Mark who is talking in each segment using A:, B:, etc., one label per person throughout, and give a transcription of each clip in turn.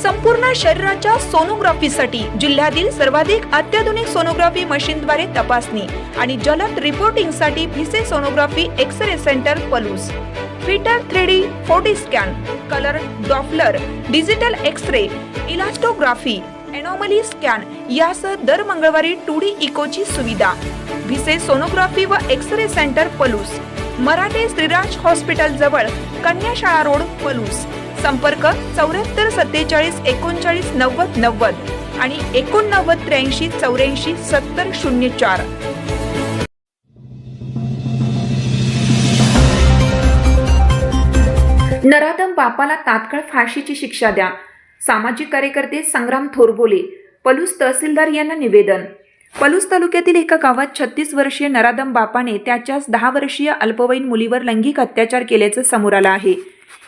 A: संपूर्ण शरीराच्या सोनोग्राफीसाठी जिल्ह्यातील सर्वाधिक अत्याधुनिक सोनोग्राफी मशीनद्वारे तपासणी आणि जलद रिपोर्टिंगसाठी Bhise sonography X-ray centre Palus, फिटर 3D 4D scan, colour Doppler, digital X-ray, elastography, anomaly scan यासह दर मंगळवारी 2D इकोची सुविधा. भिसे सोनोग्राफी व X-ray centre Palus, Marathe Shriraj hospital जवळ, कन्या शाळा रोड पलूस. संपर्क 74 47 39 90 90 आणि 89 83 84 70 04. नराधम बापाला तात्काळ फाशीची शिक्षा द्या. सामाजिक कार्यकर्ते संग्राम थोरबोले, पलूस तहसीलदार यांना निवेदन. पलूस तालुक्यातील एका गावात 36 वर्षीय नराधम बापाने त्याच्याच 10 वर्षीय अल्पवयीन मुलीवर लैंगिक अत्याचार केल्याचं समोर आलं आहे.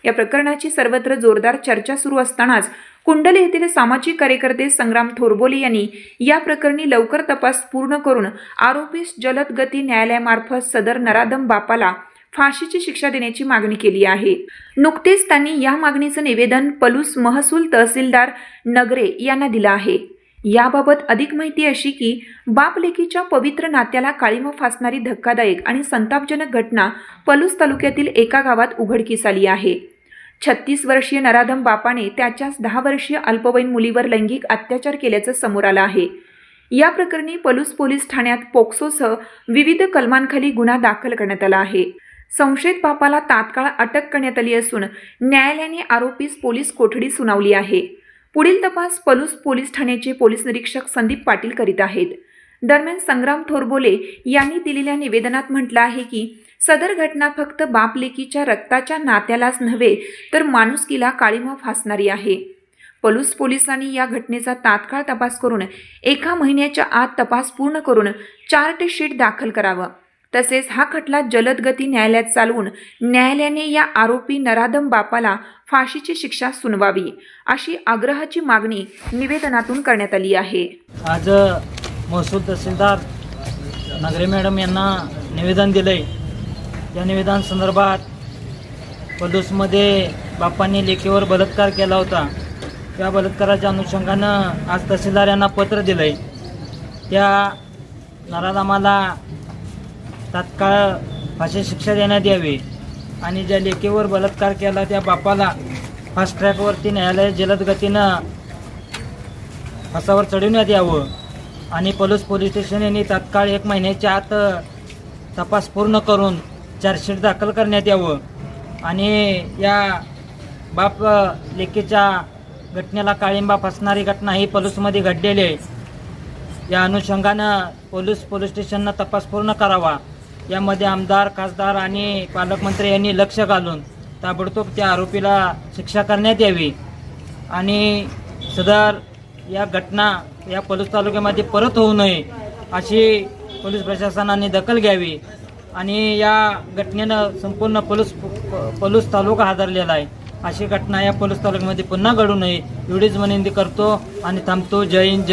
A: या प्रकरणाची सर्वत्र जोरदार चर्चा सुरू असतानाच कुंडले येथील सामाजिक कार्यकर्ते संग्राम थोरबोले यांनी या प्रकरणी लवकर तपास पूर्ण करून आरोपीस जलद गती न्यायालयामार्फत सदर नराधम बापाला फाशीची शिक्षा देण्याची मागणी केली आहे. नुकतेच त्यांनी या मागणीचं निवेदन पलूस महसूल तहसीलदार नगरे यांना दिलं आहे. याबाबत अधिक माहिती अशी की बाप लेकीच्या पवित्र नात्याला काळीमा फासणारी धक्कादायक आणि संतापजनक घटना पलूस तालुक्यातील एका गावात उघडकीस आली आहे. 36 वर्षीय नराधम बापाने त्याच्याच 10 वर्षीय अल्पवयीन मुलीवर लैंगिक अत्याचार केल्याचं समोर आलं आहे. या प्रकरणी पलूस पोलीस ठाण्यात पोक्सोसह विविध कलमांखाली गुन्हा दाखल करण्यात आला आहे. संशयित बापाला तात्काळ अटक करण्यात आली असून न्यायालयाने आरोपीस पोलीस कोठडी सुनावली आहे. पुढील तपास पलूस पोलीस ठाण्याचे पोलीस निरीक्षक संदीप पाटील करीत आहेत. दरम्यान संग्राम थोरबोले यांनी दिलेल्या निवेदनात म्हटलं आहे की सदर घटना फक्त बाप लेकीच्या रक्ताच्या नात्यालाच नव्हे तर माणुसकीला काळीमा फासणारी आहे. पलूस पोलिसांनी या घटनेचा तात्काळ तपास करून 1 महिन्याच्या आत तपास पूर्ण करून चार्जशीट दाखल करावं. तसेच हा खटला जलद गती न्यायालयात चालवून न्यायालयाने या आरोपी नराधम बापाला फाशीची शिक्षा सुनावावी अशी आग्रहाची मागणी निवेदनातून करण्यात आली आहे.
B: आज महसूल तहसीलदार नगरे मॅडम यांना निवेदन दिलंय. या निवेदन संदर्भात पलूसमध्ये बापांनी लेकीवर बलात्कार केला होता. त्या बलात्काराच्या अनुषंगानं आज तहसीलदार यांना पत्र दिलंय. त्या नराधमाला तात्काळ फाशी शिक्षा देण्यात यावी आणि ज्या लेकीवर बलात्कार केला त्या बापाला फास्ट ट्रॅकवरती न्यायालय जलद गतीनं फासावर चढवण्यात यावं आणि पलूस पोलीस स्टेशन यांनी तात्काळ 1 महिन्याच्या आत तपास पूर्ण करून चार्जशीट दाखल करण्यात यावं आणि या बाप लेकीच्या घटनेला काळिंबा फासणारी घटना ही पलूसमध्ये घडलेली आहे. या अनुषंगानं पोलीस स्टेशननं तपास पूर्ण करावा. यामध्ये आमदार, खासदार आणि पालकमंत्री यांनी लक्ष घालून ताबडतोब त्या आरोपीला शिक्षा करण्यात यावी आणि सदर या घटना या पलूस तालुक्यामध्ये परत होऊ नये अशी पोलीस प्रशासनाने दखल घ्यावी आणि या घटनेनं संपूर्ण पलूस तालुका हादरलेला आहे. अशी घटना या पलूस तालुक्यामध्ये पुन्हा घडू नये एवढीच विनंती करतो आणि थांबतो. जय हिंद.